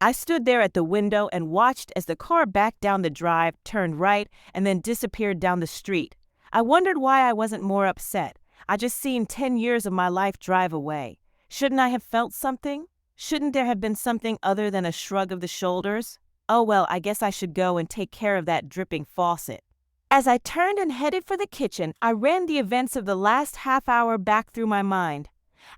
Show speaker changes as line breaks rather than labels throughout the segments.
I stood there at the window and watched as the car backed down the drive, turned right, and then disappeared down the street. I wondered why I wasn't more upset. I just seen 10 years of my life drive away. Shouldn't I have felt something? Shouldn't there have been something other than a shrug of the shoulders? Oh well, I guess I should go and take care of that dripping faucet. As I turned and headed for the kitchen, I ran the events of the last half hour back through my mind.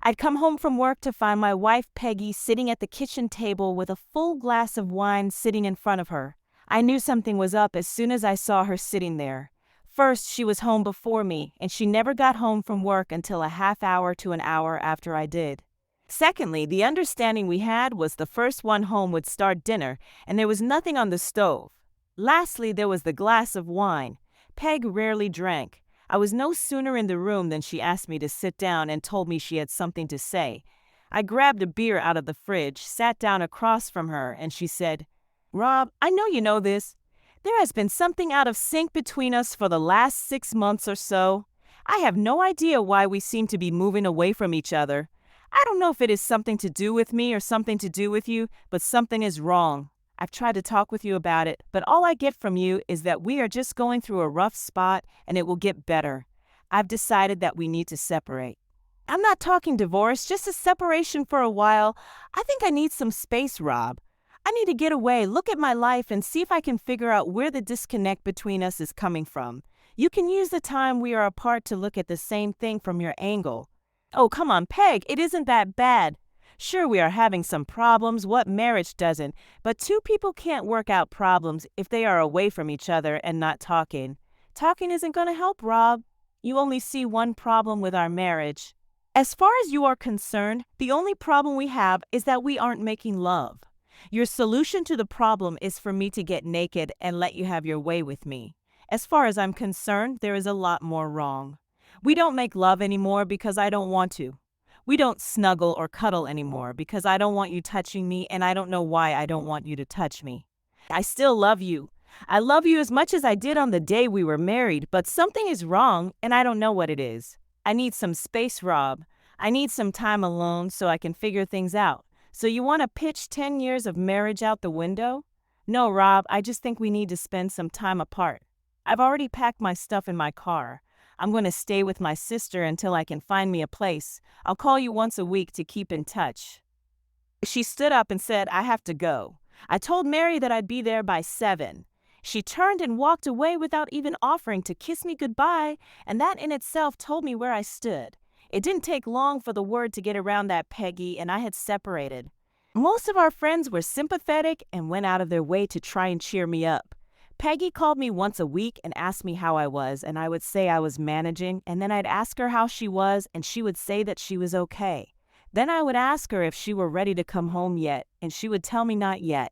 I'd come home from work to find my wife Peggy sitting at the kitchen table with a full glass of wine sitting in front of her. I knew something was up as soon as I saw her sitting there. First, she was home before me, and she never got home from work until a half hour to an hour after I did. Secondly, the understanding we had was the first one home would start dinner, and there was nothing on the stove. Lastly, there was the glass of wine. Peg rarely drank. I was no sooner in the room than she asked me to sit down and told me she had something to say. I grabbed a beer out of the fridge, sat down across from her, and she said, "Rob, I know you know this. There has been something out of sync between us for the last 6 months or so. I have no idea why we seem to be moving away from each other. I don't know if it is something to do with me or something to do with you, but something is wrong. I've tried to talk with you about it, but all I get from you is that we are just going through a rough spot and it will get better. I've decided that we need to separate. I'm not talking divorce, just a separation for a while. I think I need some space, Rob. I need to get away, look at my life, and see if I can figure out where the disconnect between us is coming from. You can use the time we are apart to look at the same thing from your angle." "Oh, come on, Peg, it isn't that bad. Sure, we are having some problems, what marriage doesn't, but two people can't work out problems if they are away from each other and not talking. Talking isn't going to help, Rob. You only see one problem with our marriage. As far as you are concerned, the only problem we have is that we aren't making love. Your solution to the problem is for me to get naked and let you have your way with me. As far as I'm concerned, there is a lot more wrong. We don't make love anymore because I don't want to. We don't snuggle or cuddle anymore because I don't want you touching me, and I don't know why I don't want you to touch me. I still love you. I love you as much as I did on the day we were married, but something is wrong and I don't know what it is. I need some space, Rob. I need some time alone so I can figure things out. So you want to pitch 10 years of marriage out the window? No, Rob, I just think we need to spend some time apart. I've already packed my stuff in my car. I'm going to stay with my sister until I can find me a place. I'll call you once a week to keep in touch." She stood up and said, "I have to go. I told Mary that I'd be there by 7. She turned and walked away without even offering to kiss me goodbye, and that in itself told me where I stood. It didn't take long for the word to get around that Peggy and I had separated. Most of our friends were sympathetic and went out of their way to try and cheer me up. Peggy called me once a week and asked me how I was, and I would say I was managing, and then I'd ask her how she was, and she would say that she was okay. Then I would ask her if she were ready to come home yet, and she would tell me not yet.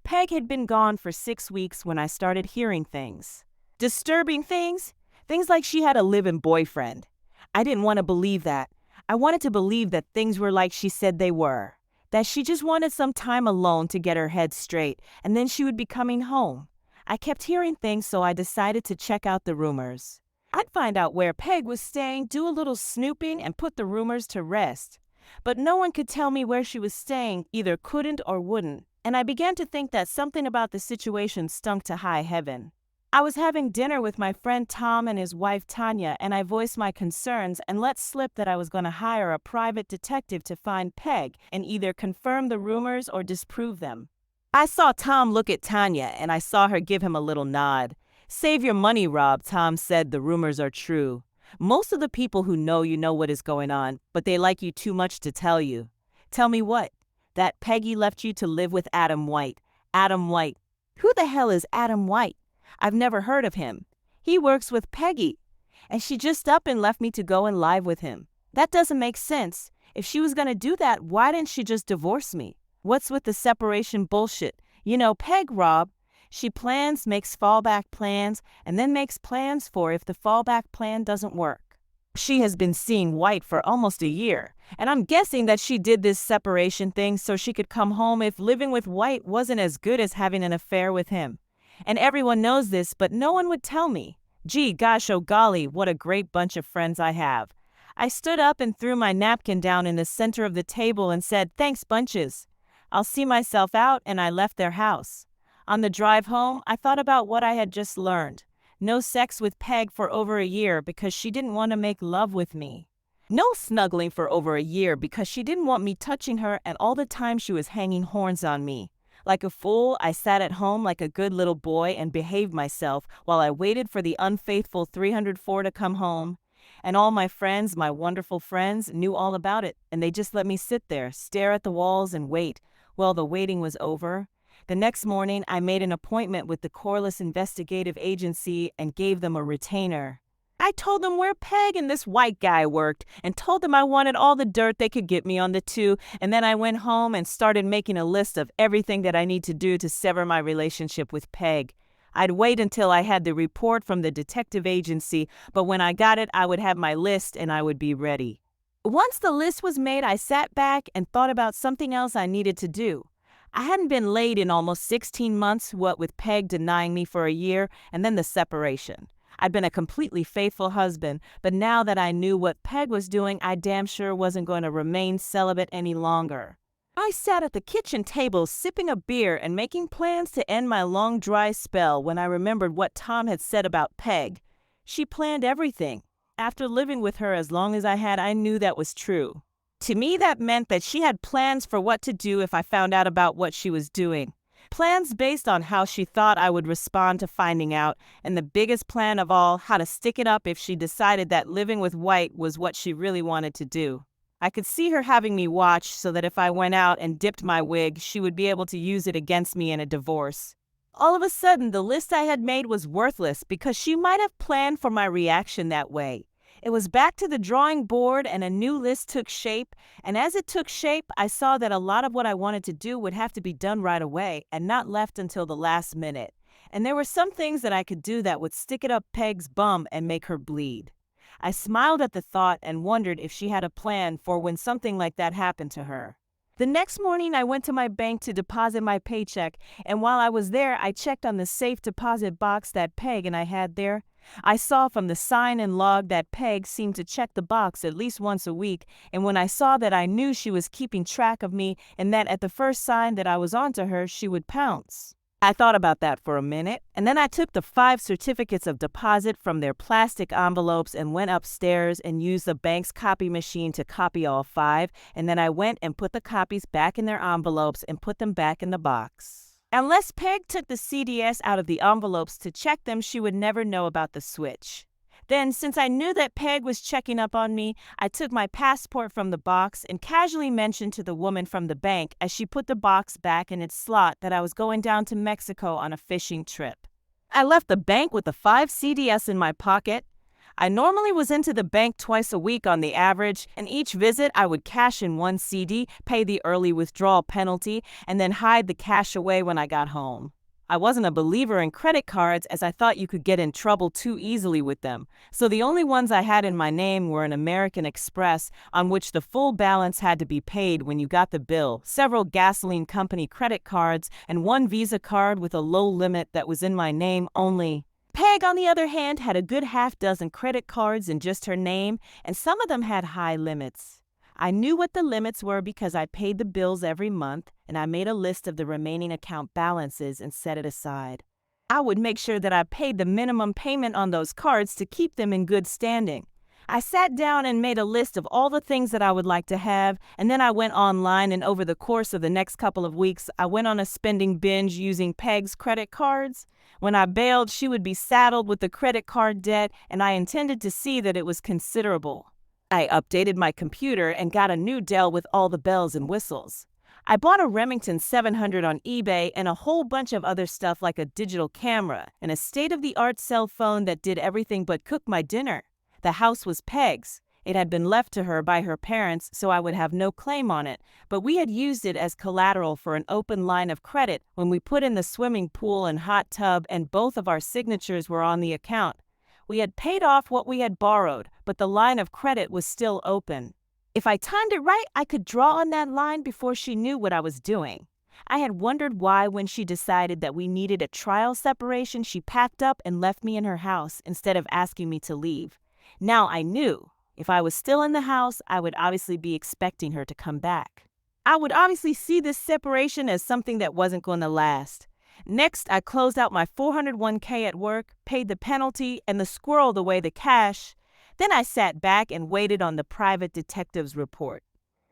Peg had been gone for 6 weeks when I started hearing things. Disturbing things? Things like she had a live-in boyfriend. I didn't want to believe that. I wanted to believe that things were like she said they were, that she just wanted some time alone to get her head straight, and then she would be coming home. I kept hearing things, so I decided to check out the rumors. I'd find out where Peg was staying, do a little snooping, and put the rumors to rest. But no one could tell me where she was staying, either couldn't or wouldn't, and I began to think that something about the situation stunk to high heaven. I was having dinner with my friend Tom and his wife Tanya, and I voiced my concerns and let slip that I was going to hire a private detective to find Peg and either confirm the rumors or disprove them. I saw Tom look at Tanya, and I saw her give him a little nod. "Save your money, Rob," Tom said. "The rumors are true. Most of the people who know you know what is going on, but they like you too much to tell you." "Tell me what?" "That Peggy left you to live with Adam White." "Adam White? Who the hell is Adam White? I've never heard of him." "He works with Peggy, and she just up and left me to go and live with him." "That doesn't make sense. If she was going to do that, why didn't she just divorce me? What's with the separation bullshit? You know Peg, Rob. She plans, makes fallback plans, and then makes plans for if the fallback plan doesn't work. She has been seeing White for almost a year, and I'm guessing that she did this separation thing so she could come home if living with White wasn't as good as having an affair with him. And everyone knows this, but no one would tell me. Gee, gosh, oh golly, what a great bunch of friends I have." I stood up and threw my napkin down in the center of the table and said, "Thanks bunches. I'll see myself out, and I left their house. On the drive home, I thought about what I had just learned. No sex with Peg for over a year because she didn't want to make love with me. No snuggling for over a year because she didn't want me touching her, and all the time she was hanging horns on me. Like a fool, I sat at home like a good little boy and behaved myself while I waited for the unfaithful 304 to come home. And all my friends, my wonderful friends, knew all about it, and they just let me sit there, stare at the walls, and wait. Well, the waiting was over. The next morning, I made an appointment with the Corliss Investigative Agency and gave them a retainer. I told them where Peg and this white guy worked and told them I wanted all the dirt they could get me on the two, and then I went home and started making a list of everything that I need to do to sever my relationship with Peg. I'd wait until I had the report from the detective agency, but when I got it, I would have my list and I would be ready. Once the list was made, I sat back and thought about something else I needed to do. I hadn't been laid in almost 16 months, what with Peg denying me for a year and then the separation. I'd been a completely faithful husband, but now that I knew what Peg was doing, I damn sure wasn't going to remain celibate any longer. I sat at the kitchen table sipping a beer and making plans to end my long dry spell when I remembered what Tom had said about Peg. She planned everything. After living with her as long as I had, I knew that was true. To me, that meant that she had plans for what to do if I found out about what she was doing. Plans based on how she thought I would respond to finding out, and the biggest plan of all, how to stick it up if she decided that living with White was what she really wanted to do. I could see her having me watch so that if I went out and dipped my wig, she would be able to use it against me in a divorce. All of a sudden, the list I had made was worthless because she might have planned for my reaction that way. It was back to the drawing board, and a new list took shape, and as it took shape, I saw that a lot of what I wanted to do would have to be done right away and not left until the last minute. And there were some things that I could do that would stick it up Peg's bum and make her bleed. I smiled at the thought and wondered if she had a plan for when something like that happened to her. The next morning, I went to my bank to deposit my paycheck, and while I was there, I checked on the safe deposit box that Peg and I had there. I saw from the sign and log that Peg seemed to check the box at least once a week, and when I saw that, I knew she was keeping track of me and that at the first sign that I was onto her, she would pounce. I thought about that for a minute, and then I took the 5 certificates of deposit from their plastic envelopes and went upstairs and used the bank's copy machine to copy all 5, and then I went and put the copies back in their envelopes and put them back in the box. Unless Peg took the CDS out of the envelopes to check them, she would never know about the switch. Then, since I knew that Peg was checking up on me, I took my passport from the box and casually mentioned to the woman from the bank as she put the box back in its slot that I was going down to Mexico on a fishing trip. I left the bank with the 5 CDS in my pocket. I normally was into the bank twice a week on the average, and each visit I would cash in 1 CD, pay the early withdrawal penalty, and then hide the cash away when I got home. I wasn't a believer in credit cards as I thought you could get in trouble too easily with them, so the only ones I had in my name were an American Express, on which the full balance had to be paid when you got the bill, several gasoline company credit cards, and 1 Visa card with a low limit that was in my name only. Peg, on the other hand, had a good half-dozen credit cards in just her name, and some of them had high limits. I knew what the limits were because I paid the bills every month, and I made a list of the remaining account balances and set it aside. I would make sure that I paid the minimum payment on those cards to keep them in good standing. I sat down and made a list of all the things that I would like to have, and then I went online, and over the course of the next couple of weeks, I went on a spending binge using Peg's credit cards. When I bailed, she would be saddled with the credit card debt, and I intended to see that it was considerable. I updated my computer and got a new Dell with all the bells and whistles. I bought a Remington 700 on eBay and a whole bunch of other stuff like a digital camera and a state-of-the-art cell phone that did everything but cook my dinner. The house was Peg's. It had been left to her by her parents, so I would have no claim on it, but we had used it as collateral for an open line of credit when we put in the swimming pool and hot tub, and both of our signatures were on the account. We had paid off what we had borrowed, but the line of credit was still open. If I timed it right, I could draw on that line before she knew what I was doing. I had wondered why, when she decided that we needed a trial separation, she packed up and left me in her house instead of asking me to leave. Now I knew. If I was still in the house, I would obviously be expecting her to come back. I would obviously see this separation as something that wasn't going to last. Next, I closed out my 401k at work, paid the penalty, and squirreled away the cash. Then I sat back and waited on the private detective's report.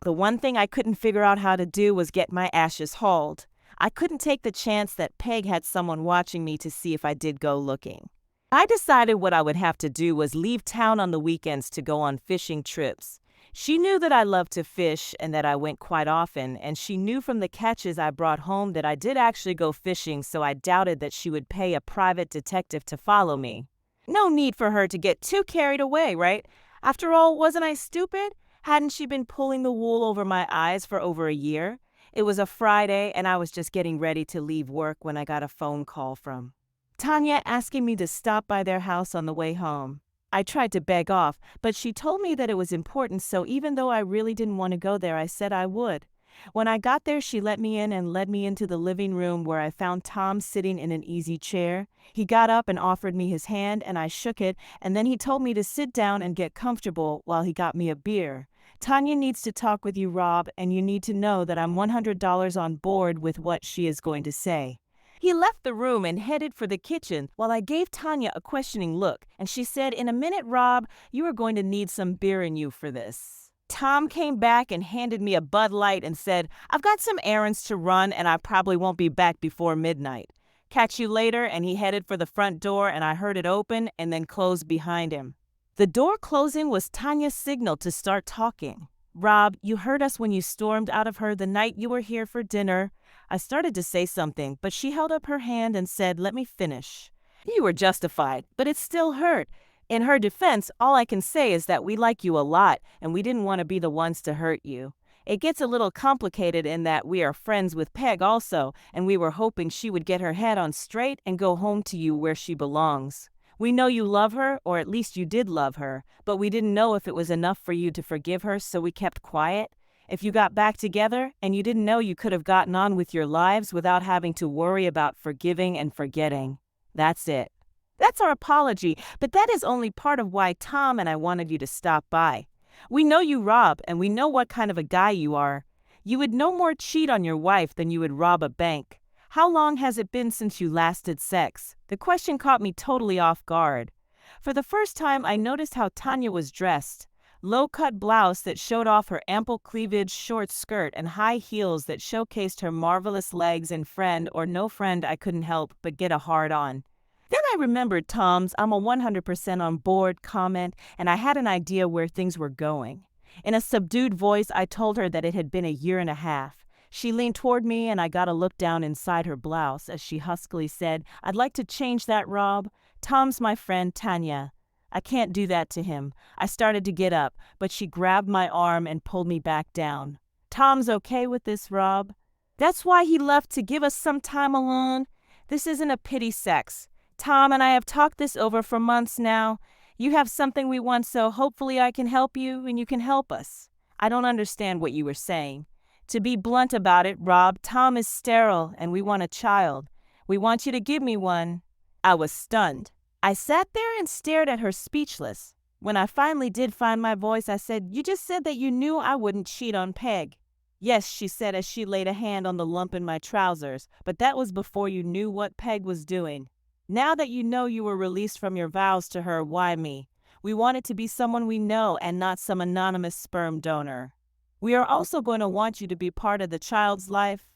The one thing I couldn't figure out how to do was get my ashes hauled. I couldn't take the chance that Peg had someone watching me to see if I did go looking. I decided what I would have to do was leave town on the weekends to go on fishing trips. She knew that I loved to fish and that I went quite often, and she knew from the catches I brought home that I did actually go fishing, so I doubted that she would pay a private detective to follow me. No need for her to get too carried away, right? After all, wasn't I stupid? Hadn't she been pulling the wool over my eyes for over a year? It was a Friday, and I was just getting ready to leave work when I got a phone call from Tanya asking me to stop by their house on the way home. I tried to beg off, but she told me that it was important, so even though I really didn't want to go there, I said I would. When I got there, she let me in and led me into the living room where I found Tom sitting in an easy chair. He got up and offered me his hand, and I shook it, and then he told me to sit down and get comfortable while he got me a beer. Tanya needs to talk with you, Rob, and you need to know that I'm $100 on board with what she is going to say. He left the room and headed for the kitchen while I gave Tanya a questioning look, and she said, "In a minute, Rob, you are going to need some beer in you for this." Tom came back and handed me a Bud Light and said, "I've got some errands to run and I probably won't be back before midnight. Catch you later," and he headed for the front door, and I heard it open and then close behind him. The door closing was Tanya's signal to start talking. "Rob, you heard us when you stormed out of her the night you were here for dinner." I started to say something, but she held up her hand and said, "Let me finish." "You were justified, but it still hurt. In her defense, all I can say is that we like you a lot, and we didn't want to be the ones to hurt you. It gets a little complicated in that we are friends with Peg also, and we were hoping she would get her head on straight and go home to you where she belongs. We know you love her, or at least you did love her, but we didn't know if it was enough for you to forgive her, so we kept quiet. If you got back together and you didn't know, you could have gotten on with your lives without having to worry about forgiving and forgetting. That's it. That's our apology, but that is only part of why Tom and I wanted you to stop by. We know you, Rob, and we know what kind of a guy you are. You would no more cheat on your wife than you would rob a bank. How long has it been since you last did sex? The question caught me totally off guard. For the first time, I noticed how Tanya was dressed. Low-cut blouse that showed off her ample cleavage, short skirt, and high heels that showcased her marvelous legs, and friend or no friend, I couldn't help but get a hard on. Then I remembered Tom's "I'm a 100% on board" comment, and I had an idea where things were going. In a subdued voice, I told her that it had been a year and a half. She leaned toward me, and I got a look down inside her blouse as she huskily said, "I'd like to change that, Rob. Tom's my friend, Tanya. I can't do that to him." I started to get up, but she grabbed my arm and pulled me back down. "Tom's okay with this, Rob. That's why he left, to give us some time alone. This isn't a pity sex. Tom and I have talked this over for months now. You have something we want, so hopefully I can help you and you can help us." "I don't understand what you were saying." "To be blunt about it, Rob, Tom is sterile and we want a child. We want you to give me one." I was stunned. I sat there and stared at her, speechless. When I finally did find my voice, I said, "You just said that you knew I wouldn't cheat on Peg." "Yes," she said as she laid a hand on the lump in my trousers, "but that was before you knew what Peg was doing. Now that you know you were released from your vows to her, why me? We want it to be someone we know and not some anonymous sperm donor. We are also going to want you to be part of the child's life.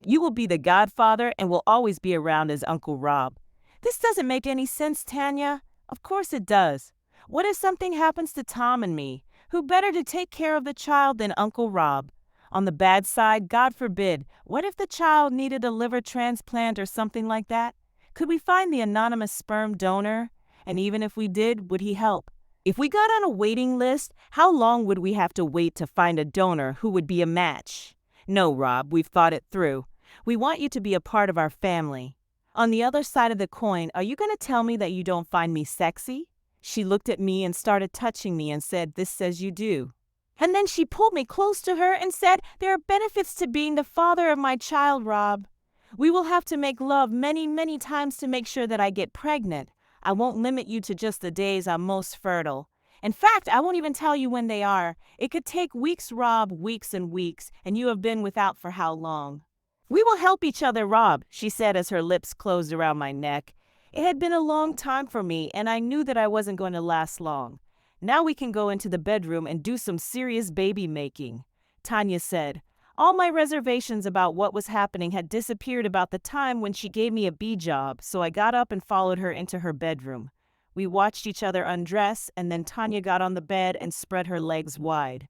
You will be the godfather and will always be around as Uncle Rob." "This doesn't make any sense, Tanya." "Of course it does. What if something happens to Tom and me? Who better to take care of the child than Uncle Rob? On the bad side, God forbid, what if the child needed a liver transplant or something like that? Could we find the anonymous sperm donor? And even if we did, would he help? If we got on a waiting list, how long would we have to wait to find a donor who would be a match? No, Rob, we've thought it through. We want you to be a part of our family. On the other side of the coin, are you going to tell me that you don't find me sexy?" She looked at me and started touching me and said, "This says you do." And then she pulled me close to her and said, "There are benefits to being the father of my child, Rob. We will have to make love many, many times to make sure that I get pregnant. I won't limit you to just the days I'm most fertile. In fact, I won't even tell you when they are. It could take weeks, Rob, weeks and weeks, and you have been without for how long? We will help each other, Rob, she said as her lips closed around my neck. It had been a long time for me, and I knew that I wasn't going to last long. Now we can go into the bedroom and do some serious baby making, Tanya said. All my reservations about what was happening had disappeared about the time when she gave me a bee job, so I got up and followed her into her bedroom. We watched each other undress, and then Tanya got on the bed and spread her legs wide.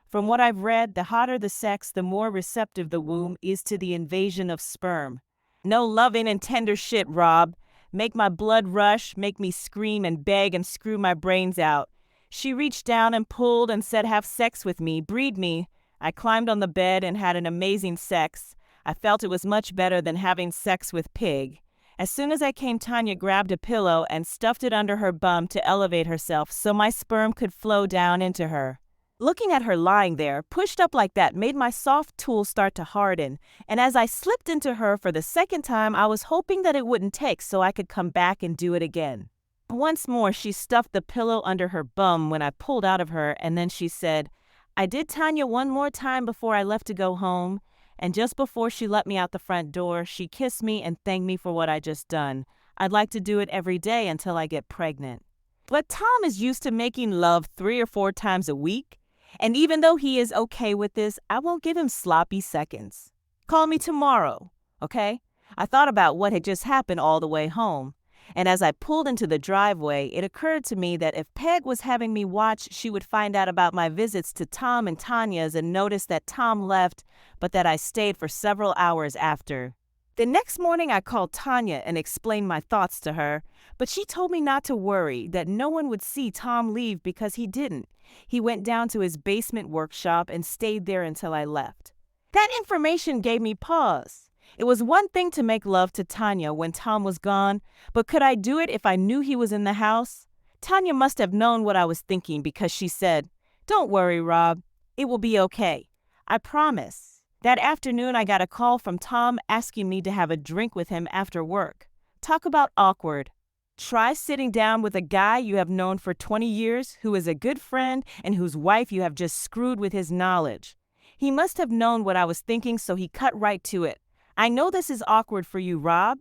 From what I've read, the hotter the sex, the more receptive the womb is to the invasion of sperm. No loving and tender shit, Rob. Make my blood rush, make me scream and beg and screw my brains out. She reached down and pulled and said, have sex with me, breed me. I climbed on the bed and had an amazing sex. I felt it was much better than having sex with Pig. As soon as I came, Tanya grabbed a pillow and stuffed it under her bum to elevate herself so my sperm could flow down into her. Looking at her lying there, pushed up like that, made my soft tool start to harden, and as I slipped into her for the second time, I was hoping that it wouldn't take so I could come back and do it again. Once more, she stuffed the pillow under her bum when I pulled out of her, and then she said, I did Tanya one more time before I left to go home, and just before she let me out the front door, she kissed me and thanked me for what I just done. I'd like to do it every day until I get pregnant. But Tom is used to making love 3 or 4 times a week. And even though he is okay with this, I won't give him sloppy seconds. Call me tomorrow, okay? I thought about what had just happened all the way home. And as I pulled into the driveway, it occurred to me that if Peg was having me watch, she would find out about my visits to Tom and Tanya's and notice that Tom left, but that I stayed for several hours after. The next morning, I called Tanya and explained my thoughts to her, but she told me not to worry, that no one would see Tom leave because he didn't. He went down to his basement workshop and stayed there until I left. That information gave me pause. It was one thing to make love to Tanya when Tom was gone, but could I do it if I knew he was in the house? Tanya must have known what I was thinking because she said, Don't worry, Rob. It will be okay. I promise. That afternoon, I got a call from Tom asking me to have a drink with him after work. Talk about awkward. Try sitting down with a guy you have known for 20 years, who is a good friend, and whose wife you have just screwed with his knowledge. He must have known what I was thinking, so he cut right to it. I know this is awkward for you, Rob.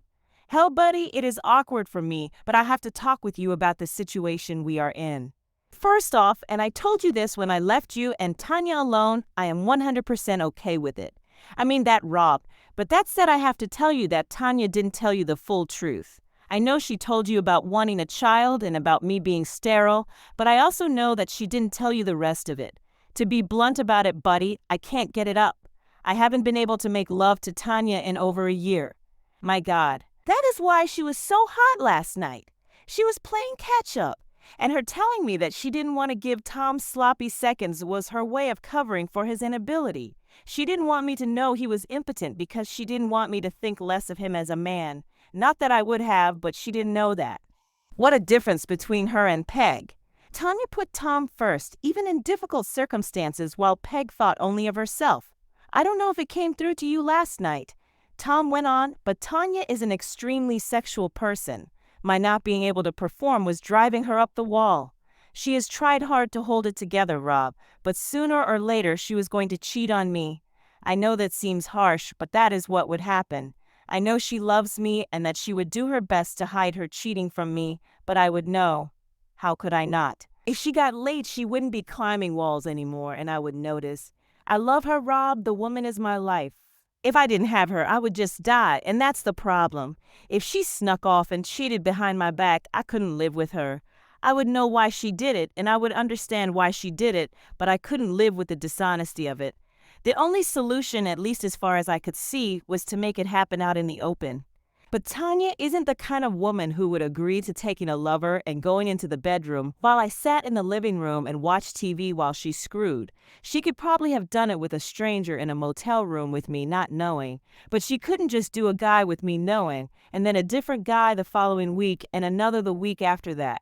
Hell, buddy, it is awkward for me, but I have to talk with you about the situation we are in. First off, and I told you this when I left you and Tanya alone, I am 100% okay with it. I mean that, Rob, but that said, I have to tell you that Tanya didn't tell you the full truth. I know she told you about wanting a child and about me being sterile, but I also know that she didn't tell you the rest of it. To be blunt about it, buddy, I can't get it up. I haven't been able to make love to Tanya in over a year. My God, that is why she was so hot last night. She was playing catch-up. And her telling me that she didn't want to give Tom sloppy seconds was her way of covering for his inability. She didn't want me to know he was impotent because she didn't want me to think less of him as a man. Not that I would have, but she didn't know that. What a difference between her and Peg. Tanya put Tom first, even in difficult circumstances, while Peg thought only of herself. I don't know if it came through to you last night. Tom went on, but Tanya is an extremely sexual person. My not being able to perform was driving her up the wall. She has tried hard to hold it together, Rob, but sooner or later she was going to cheat on me. I know that seems harsh, but that is what would happen. I know she loves me and that she would do her best to hide her cheating from me, but I would know. How could I not? If she got late, she wouldn't be climbing walls anymore, and I would notice. I love her, Rob. The woman is my life. If I didn't have her, I would just die, and that's the problem. If she snuck off and cheated behind my back, I couldn't live with her. I would know why she did it, and I would understand why she did it, but I couldn't live with the dishonesty of it. The only solution, at least as far as I could see, was to make it happen out in the open. But Tanya isn't the kind of woman who would agree to taking a lover and going into the bedroom while I sat in the living room and watched TV while she screwed. She could probably have done it with a stranger in a motel room with me not knowing, but she couldn't just do a guy with me knowing, and then a different guy the following week and another the week after that.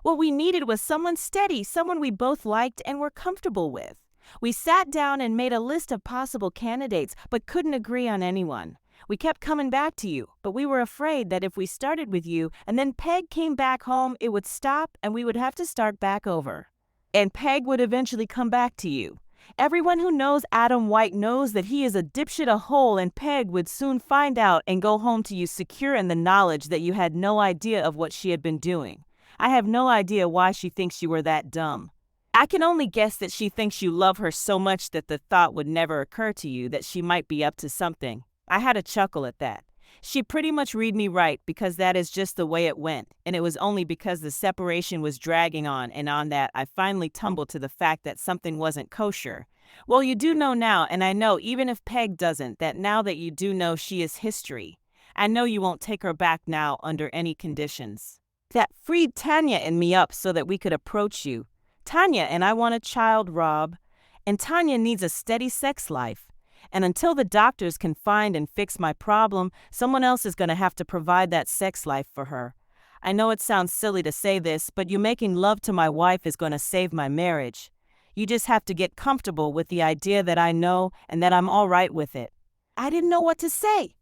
What we needed was someone steady, someone we both liked and were comfortable with. We sat down and made a list of possible candidates, but couldn't agree on anyone. We kept coming back to you, but we were afraid that if we started with you and then Peg came back home, it would stop and we would have to start back over. and Peg would eventually come back to you. Everyone who knows Adam White knows that he is a dipshit a hole, and Peg would soon find out and go home to you secure in the knowledge that you had no idea of what she had been doing. I have no idea why she thinks you were that dumb. I can only guess that she thinks you love her so much that the thought would never occur to you that she might be up to something. I had a chuckle at that. She pretty much read me right, because that is just the way it went, and it was only because the separation was dragging on and on that I finally tumbled to the fact that something wasn't kosher. Well, you do know now, and I know even if Peg doesn't, that now that you do know, she is history. I know you won't take her back now under any conditions. That freed Tanya and me up so that we could approach you. Tanya and I want a child, Rob, and Tanya needs a steady sex life. And until the doctors can find and fix my problem, someone else is going to have to provide that sex life for her. I know it sounds silly to say this, but you making love to my wife is going to save my marriage. You just have to get comfortable with the idea that I know and that I'm all right with it. I didn't know what to say.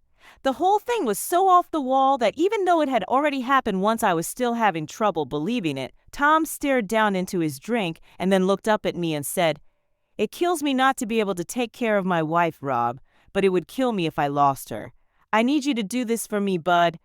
The whole thing was so off the wall that even though it had already happened once, I was still having trouble believing it. Tom stared down into his drink and then looked up at me and said, "It kills me not to be able to take care of my wife, Rob, but it would kill me if I lost her. I need you to do this for me, bud.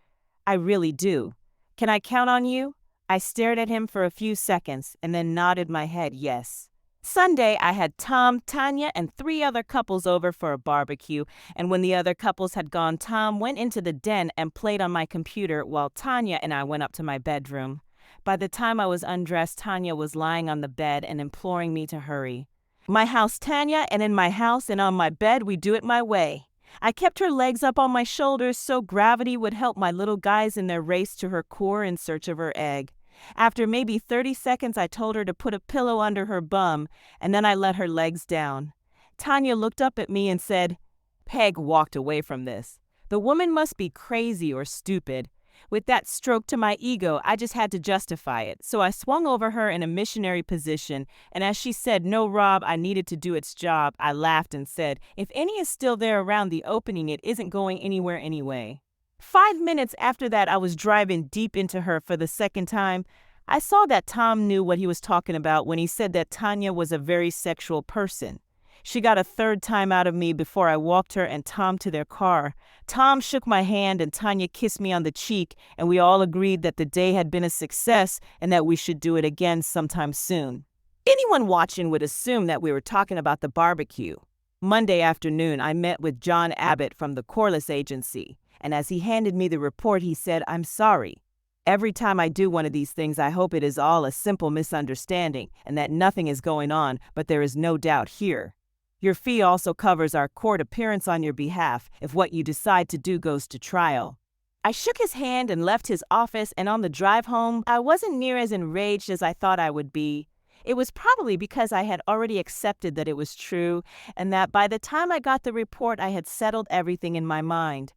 I really do. Can I count on you?" I stared at him for a few seconds and then nodded my head yes. Sunday, I had Tom, Tanya, and 3 other couples over for a barbecue, and when the other couples had gone, Tom went into the den and played on my computer while Tanya and I went up to my bedroom. By the time I was undressed, Tanya was lying on the bed and imploring me to hurry. My house, Tanya, and in my house and on my bed, we do it my way. I kept her legs up on my shoulders so gravity would help my little guys in their race to her core in search of her egg. After maybe 30 seconds, I told her to put a pillow under her bum, and then I let her legs down. Tanya looked up at me and said, Peg walked away from this. The woman must be crazy or stupid. With that stroke to my ego, I just had to justify it, so I swung over her in a missionary position, and as she said, "No, Rob, I needed to do its job," I laughed and said, "If any is still there around the opening, it isn't going anywhere anyway." 5 minutes after that, I was driving deep into her for the second time. I saw that Tom knew what he was talking about when he said that Tanya was a very sexual person. She got a third time out of me before I walked her and Tom to their car. Tom shook my hand and Tanya kissed me on the cheek, and we all agreed that the day had been a success and that we should do it again sometime soon. Anyone watching would assume that we were talking about the barbecue. Monday afternoon, I met with John Abbott from the Corliss Agency, and as he handed me the report, he said, "I'm sorry. Every time I do one of these things, I hope it is all a simple misunderstanding and that nothing is going on, but there is no doubt here. Your fee also covers our court appearance on your behalf if what you decide to do goes to trial." I shook his hand and left his office, and on the drive home, I wasn't near as enraged as I thought I would be. It was probably because I had already accepted that it was true, and that by the time I got the report, I had settled everything in my mind.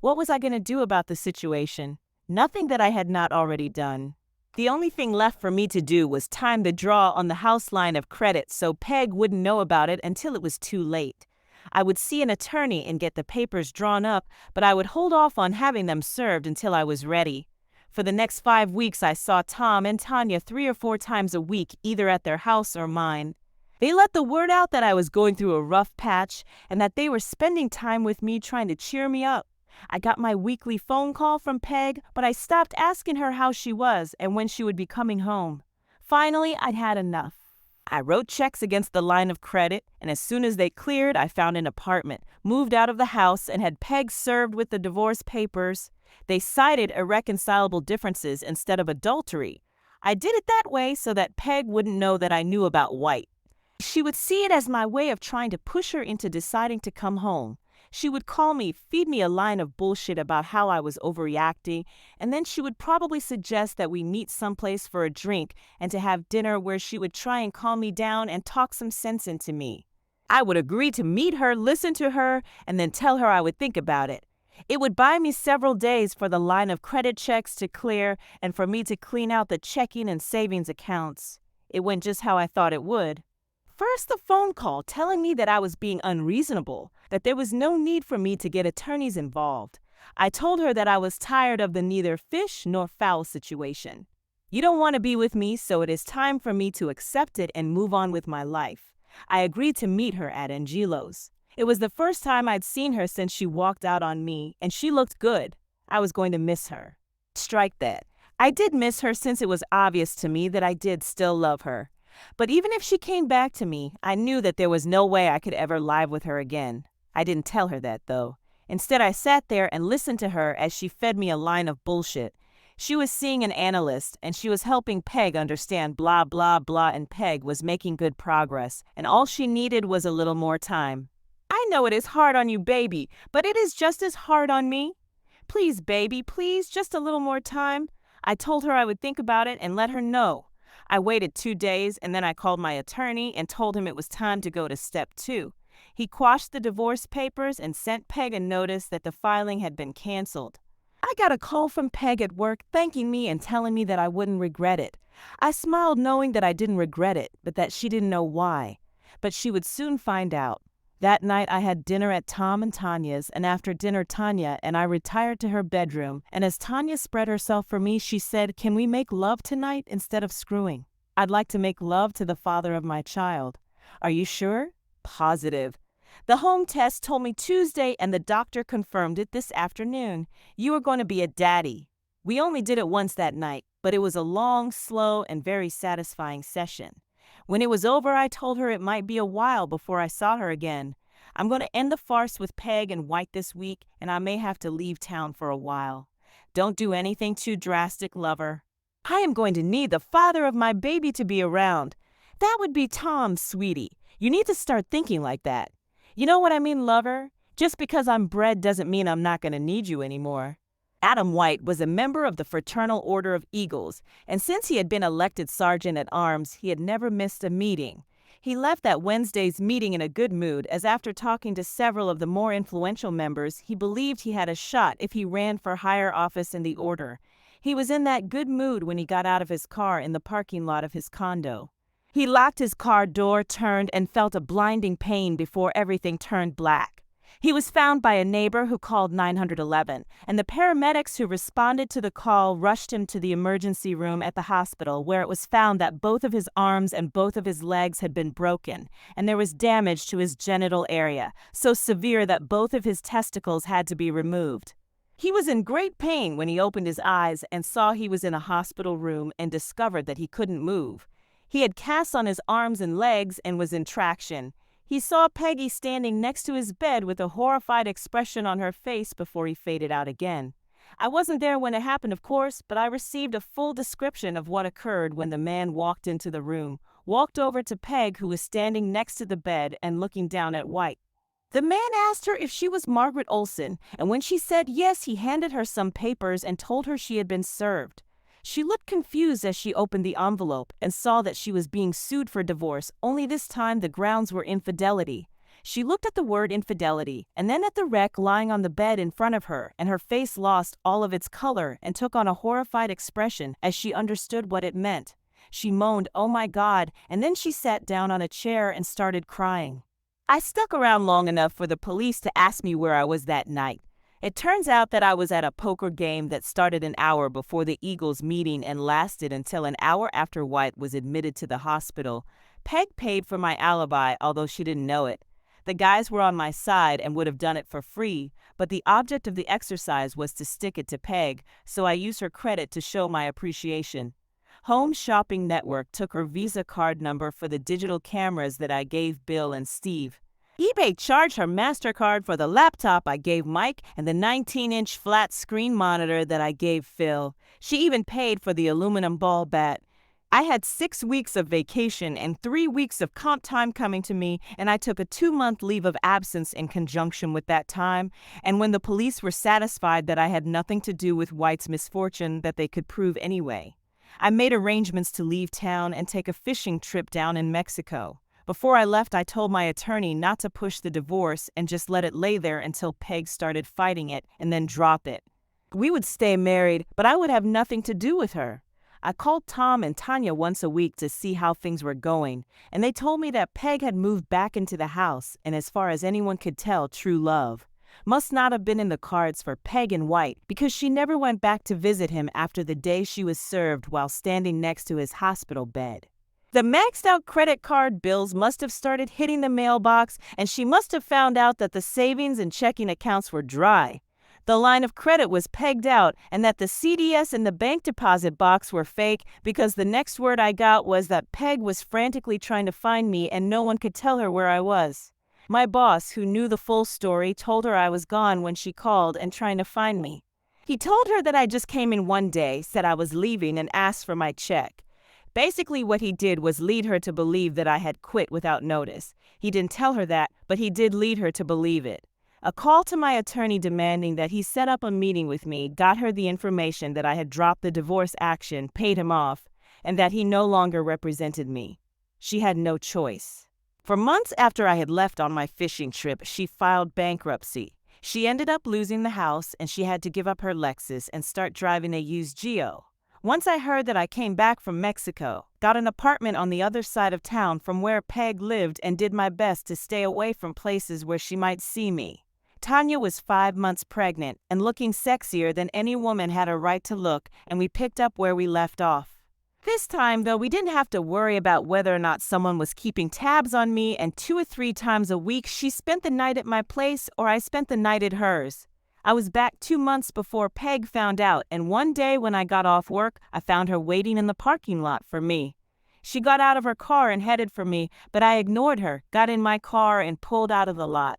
What was I going to do about the situation? Nothing that I had not already done. The only thing left for me to do was time the draw on the house line of credit so Peg wouldn't know about it until it was too late. I would see an attorney and get the papers drawn up, but I would hold off on having them served until I was ready. For the next 5 weeks, I saw Tom and Tanya 3 or 4 times a week, either at their house or mine. They let the word out that I was going through a rough patch and that they were spending time with me trying to cheer me up. I got my weekly phone call from Peg, but I stopped asking her how she was and when she would be coming home. Finally, I'd had enough. I wrote checks against the line of credit, and as soon as they cleared, I found an apartment, moved out of the house, and had Peg served with the divorce papers. They cited irreconcilable differences instead of adultery. I did it that way so that Peg wouldn't know that I knew about White. She would see it as my way of trying to push her into deciding to come home. She would call me, feed me a line of bullshit about how I was overreacting, and then she would probably suggest that we meet someplace for a drink and to have dinner where she would try and calm me down and talk some sense into me. I would agree to meet her, listen to her, and then tell her I would think about it. It would buy me several days for the line of credit checks to clear and for me to clean out the checking and savings accounts. It went just how I thought it would. First, the phone call telling me that I was being unreasonable, that there was no need for me to get attorneys involved. I told her that I was tired of the neither fish nor fowl situation. You don't want to be with me, so it is time for me to accept it and move on with my life. I agreed to meet her at Angelo's. It was the first time I'd seen her since she walked out on me, and she looked good. I was going to miss her. Strike that. I did miss her since it was obvious to me that I did still love her. But even if she came back to me, I knew that there was no way I could ever live with her again. I didn't tell her that, though. Instead, I sat there and listened to her as she fed me a line of bullshit. She was seeing an analyst, and she was helping Peg understand blah, blah, blah, and Peg was making good progress, and all she needed was a little more time. I know it is hard on you, baby, but it is just as hard on me. Please, baby, please, just a little more time. I told her I would think about it and let her know. I waited 2 days, and then I called my attorney and told him it was time to go to step 2. He quashed the divorce papers and sent Peg a notice that the filing had been canceled. I got a call from Peg at work thanking me and telling me that I wouldn't regret it. I smiled knowing that I didn't regret it, but that she didn't know why. But she would soon find out. That night I had dinner at Tom and Tanya's, and after dinner Tanya and I retired to her bedroom, and as Tanya spread herself for me, she said, "Can we make love tonight instead of screwing? I'd like to make love to the father of my child." Are you sure? Positive. The home test told me Tuesday, and the doctor confirmed it this afternoon. You are going to be a daddy. We only did it once that night, but it was a long, slow, and very satisfying session. When it was over, I told her it might be a while before I saw her again. I'm going to end the farce with Peg and White this week, and I may have to leave town for a while. Don't do anything too drastic, lover. I am going to need the father of my baby to be around. That would be Tom, sweetie. You need to start thinking like that. You know what I mean, lover? Just because I'm bred doesn't mean I'm not going to need you anymore. Adam White was a member of the Fraternal Order of Eagles, and since he had been elected sergeant at arms, he had never missed a meeting. He left that Wednesday's meeting in a good mood, as after talking to several of the more influential members, he believed he had a shot if he ran for higher office in the order. He was in that good mood when he got out of his car in the parking lot of his condo. He locked his car door, turned, and felt a blinding pain before everything turned black. He was found by a neighbor who called 911, and the paramedics who responded to the call rushed him to the emergency room at the hospital, where it was found that both of his arms and both of his legs had been broken, and there was damage to his genital area, so severe that both of his testicles had to be removed. He was in great pain when he opened his eyes and saw he was in a hospital room and discovered that he couldn't move. He had casts on his arms and legs and was in traction. He saw Peggy standing next to his bed with a horrified expression on her face before he faded out again. I wasn't there when it happened, of course, but I received a full description of what occurred when the man walked into the room, walked over to Peg, who was standing next to the bed and looking down at White. The man asked her if she was Margaret Olson, and when she said yes, he handed her some papers and told her she had been served. She looked confused as she opened the envelope and saw that she was being sued for divorce, only this time the grounds were infidelity. She looked at the word infidelity and then at the wreck lying on the bed in front of her, and her face lost all of its color and took on a horrified expression as she understood what it meant. She moaned, "Oh my God," and then she sat down on a chair and started crying. I stuck around long enough for the police to ask me where I was that night. It turns out that I was at a poker game that started an hour before the Eagles meeting and lasted until an hour after White was admitted to the hospital. Peg paid for my alibi, although she didn't know it. The guys were on my side and would have done it for free, but the object of the exercise was to stick it to Peg, so I used her credit to show my appreciation. Home Shopping Network took her Visa card number for the digital cameras that I gave Bill and Steve. eBay charged her MasterCard for the laptop I gave Mike and the 19-inch flat screen monitor that I gave Phil. She even paid for the aluminum ball bat. I had 6 weeks of vacation and 3 weeks of comp time coming to me, and I took a 2-month leave of absence in conjunction with that time, and when the police were satisfied that I had nothing to do with White's misfortune that they could prove anyway. I made arrangements to leave town and take a fishing trip down in Mexico. Before I left, I told my attorney not to push the divorce and just let it lay there until Peg started fighting it and then drop it. We would stay married, but I would have nothing to do with her. I called Tom and Tanya once a week to see how things were going, and they told me that Peg had moved back into the house, and as far as anyone could tell, true love. Must not have been in the cards for Peg and White because she never went back to visit him after the day she was served while standing next to his hospital bed. The maxed out credit card bills must have started hitting the mailbox, and she must have found out that the savings and checking accounts were dry. The line of credit was pegged out, and that the CDS and the bank deposit box were fake because the next word I got was that Peg was frantically trying to find me and no one could tell her where I was. My boss, who knew the full story, told her I was gone when she called and trying to find me. He told her that I just came in one day, said I was leaving, and asked for my check. Basically, what he did was lead her to believe that I had quit without notice. He didn't tell her that, but he did lead her to believe it. A call to my attorney demanding that he set up a meeting with me got her the information that I had dropped the divorce action, paid him off, and that he no longer represented me. She had no choice. For months after I had left on my fishing trip, she filed bankruptcy. She ended up losing the house, and she had to give up her Lexus and start driving a used Geo. Once I heard that I came back from Mexico, got an apartment on the other side of town from where Peg lived, and did my best to stay away from places where she might see me. Tanya was 5 months pregnant and looking sexier than any woman had a right to look, and we picked up where we left off. This time, though, we didn't have to worry about whether or not someone was keeping tabs on me, and 2 or 3 times a week she spent the night at my place or I spent the night at hers. I was back 2 months before Peg found out, and one day when I got off work, I found her waiting in the parking lot for me. She got out of her car and headed for me, but I ignored her, got in my car, and pulled out of the lot.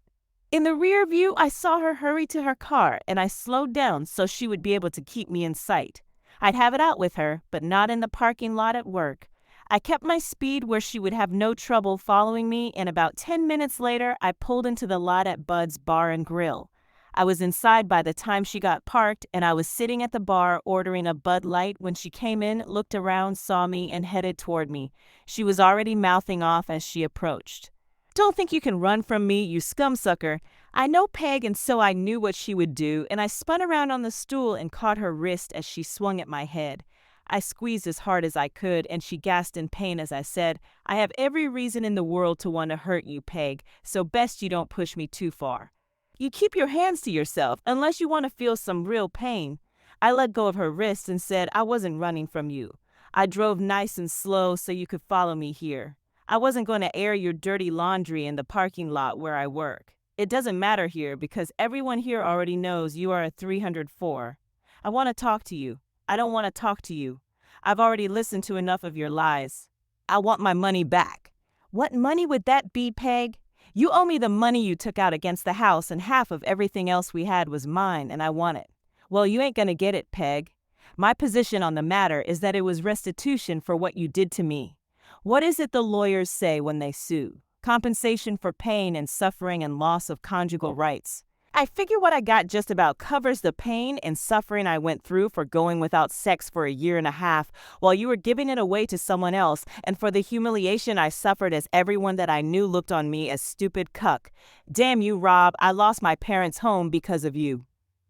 In the rear view, I saw her hurry to her car, and I slowed down so she would be able to keep me in sight. I'd have it out with her, but not in the parking lot at work. I kept my speed where she would have no trouble following me, and about 10 minutes later, I pulled into the lot at Bud's Bar and Grill. I was inside by the time she got parked, and I was sitting at the bar ordering a Bud Light when she came in, looked around, saw me, and headed toward me. She was already mouthing off as she approached. "Don't think you can run from me, you scumsucker." I know Peg, and so I knew what she would do, and I spun around on the stool and caught her wrist as she swung at my head. I squeezed as hard as I could, and she gasped in pain as I said, "I have every reason in the world to want to hurt you, Peg, so best you don't push me too far. You keep your hands to yourself, unless you want to feel some real pain." I let go of her wrist and said, "I wasn't running from you. I drove nice and slow so you could follow me here. I wasn't going to air your dirty laundry in the parking lot where I work. It doesn't matter here because everyone here already knows you are a 304. I want to talk to you. I don't want to talk to you. I've already listened to enough of your lies. I want my money back." "What money would that be, Peg?" "You owe me the money you took out against the house, and half of everything else we had was mine, and I want it." "Well, you ain't gonna get it, Peg. My position on the matter is that it was restitution for what you did to me. What is it the lawyers say when they sue? Compensation for pain and suffering and loss of conjugal rights. I figure what I got just about covers the pain and suffering I went through for going without sex for 1.5 years while you were giving it away to someone else, and for the humiliation I suffered as everyone that I knew looked on me as stupid cuck. Damn you, Rob, I lost my parents' home because of you."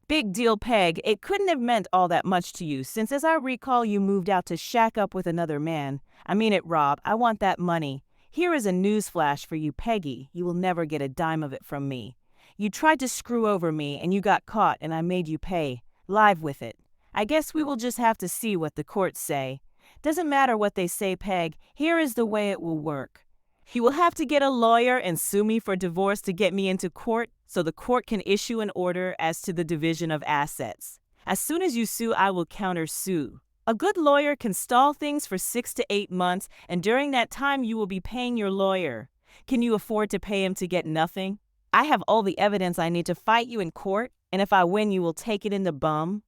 "Big deal, Peg. It couldn't have meant all that much to you, since as I recall you moved out to shack up with another man. I mean it, Rob. I want that money. Here is a newsflash for you, Peggy. You will never get a dime of it from me. You tried to screw over me, and you got caught, and I made you pay. Live with it. I guess we will just have to see what the courts say. Doesn't matter what they say, Peg. Here is the way it will work. You will have to get a lawyer and sue me for divorce to get me into court, so the court can issue an order as to the division of assets. As soon as you sue, I will countersue. A good lawyer can stall things for 6 to 8 months, and during that time you will be paying your lawyer. Can you afford to pay him to get nothing? I have all the evidence I need to fight you in court, and if I win, you will take it in the bum.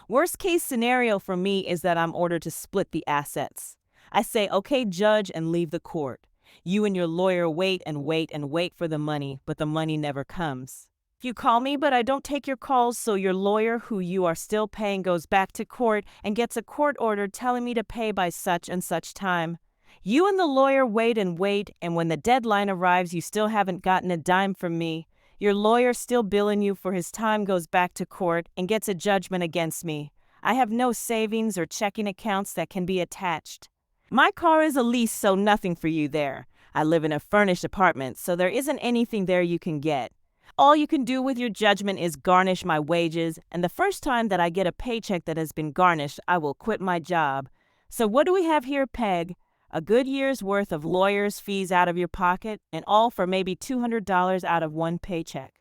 Worst case scenario for me is that I'm ordered to split the assets. I say, okay, judge, and leave the court. You and your lawyer wait and wait and wait for the money, but the money never comes. You call me, but I don't take your calls, so your lawyer, who you are still paying, goes back to court and gets a court order telling me to pay by such and such time. You and the lawyer wait and wait, and when the deadline arrives, you still haven't gotten a dime from me. Your lawyer, still billing you for his time, goes back to court and gets a judgment against me. I have no savings or checking accounts that can be attached. My car is a lease, so nothing for you there. I live in a furnished apartment, so there isn't anything there you can get. All you can do with your judgment is garnish my wages, and the first time that I get a paycheck that has been garnished, I will quit my job. So what do we have here, Peg? A good year's worth of lawyer's fees out of your pocket, and all for maybe $200 out of one paycheck.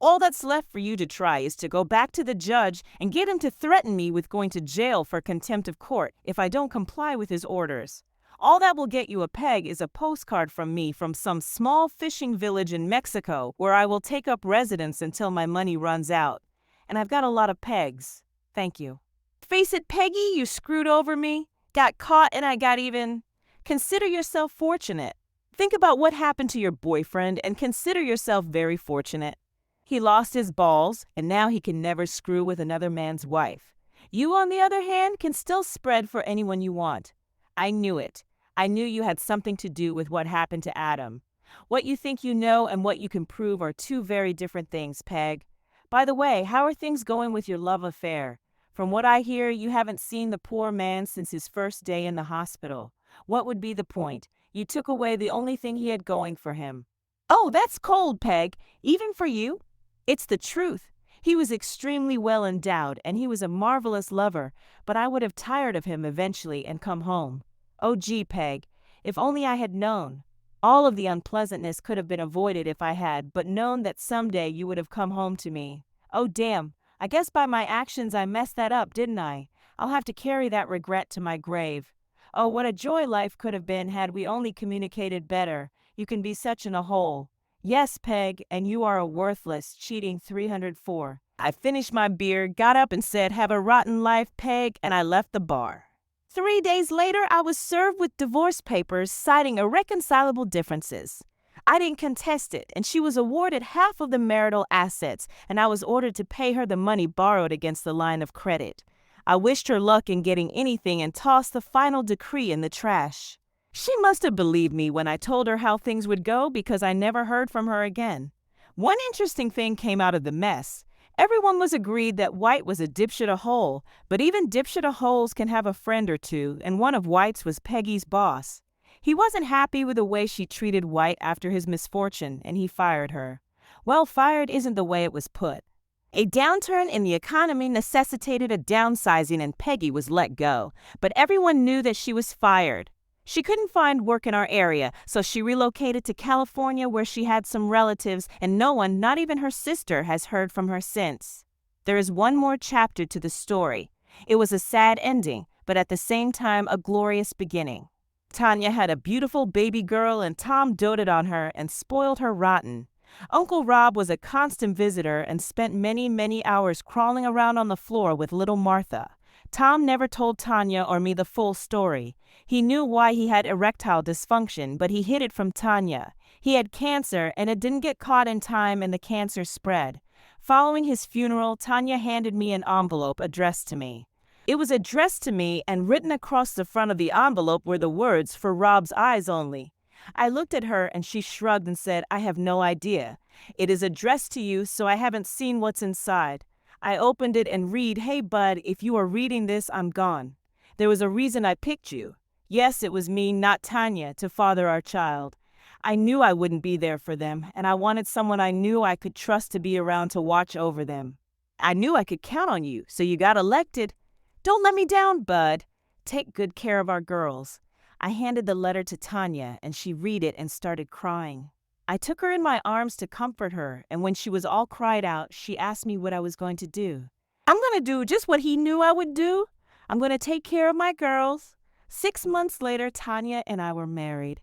All that's left for you to try is to go back to the judge and get him to threaten me with going to jail for contempt of court if I don't comply with his orders. All that will get you a peg is a postcard from me from some small fishing village in Mexico where I will take up residence until my money runs out. And I've got a lot of pegs. Thank you. Face it, Peggy, you screwed over me. Got caught and I got even. Consider yourself fortunate. Think about what happened to your boyfriend and consider yourself very fortunate. He lost his balls, and now he can never screw with another man's wife. You, on the other hand, can still spread for anyone you want. I knew it. I knew you had something to do with what happened to Adam. What you think you know and what you can prove are two very different things, Peg. By the way, how are things going with your love affair? From what I hear, you haven't seen the poor man since his first day in the hospital. What would be the point? You took away the only thing he had going for him. Oh, that's cold, Peg. Even for you? It's the truth. He was extremely well endowed, and he was a marvelous lover, but I would have tired of him eventually and come home. Oh, gee, Peg, if only I had known. All of the unpleasantness could have been avoided if I had but known that someday you would have come home to me. Oh, damn, I guess by my actions I messed that up, didn't I? I'll have to carry that regret to my grave. Oh, what a joy life could have been had we only communicated better. You can be such in a hole. Yes, Peg, and you are a worthless, cheating 304. I finished my beer, got up and said, have a rotten life, Peg, and I left the bar. 3 days later, I was served with divorce papers citing irreconcilable differences. I didn't contest it, and she was awarded half of the marital assets, and I was ordered to pay her the money borrowed against the line of credit. I wished her luck in getting anything and tossed the final decree in the trash. She must have believed me when I told her how things would go because I never heard from her again. One interesting thing came out of the mess. Everyone was agreed that White was a dipshit a hole, but even dipshit a holes can have a friend or two, and one of White's was Peggy's boss. He wasn't happy with the way she treated White after his misfortune, and he fired her. Well, fired isn't the way it was put. A downturn in the economy necessitated a downsizing and Peggy was let go, but everyone knew that she was fired. She couldn't find work in our area, so she relocated to California where she had some relatives, and no one, not even her sister, has heard from her since. There is one more chapter to the story. It was a sad ending, but at the same time a glorious beginning. Tanya had a beautiful baby girl and Tom doted on her and spoiled her rotten. Uncle Rob was a constant visitor and spent many hours crawling around on the floor with little Martha. Tom never told Tanya or me the full story. He knew why he had erectile dysfunction, but he hid it from Tanya. He had cancer, and it didn't get caught in time, and the cancer spread. Following his funeral, Tanya handed me an envelope addressed to me. It was addressed to me, and written across the front of the envelope were the words, "For Rob's eyes only." I looked at her, and she shrugged and said, "I have no idea. It is addressed to you, so I haven't seen what's inside." I opened it and read, "Hey, bud, if you are reading this, I'm gone. There was a reason I picked you. Yes, it was me, not Tanya, to father our child. I knew I wouldn't be there for them, and I wanted someone I knew I could trust to be around to watch over them. I knew I could count on you, so you got elected. Don't let me down, bud. Take good care of our girls." I handed the letter to Tanya, and she read it and started crying. I took her in my arms to comfort her, and when she was all cried out, she asked me what I was going to do. I'm going to do just what he knew I would do. I'm going to take care of my girls. 6 months later, Tanya and I were married.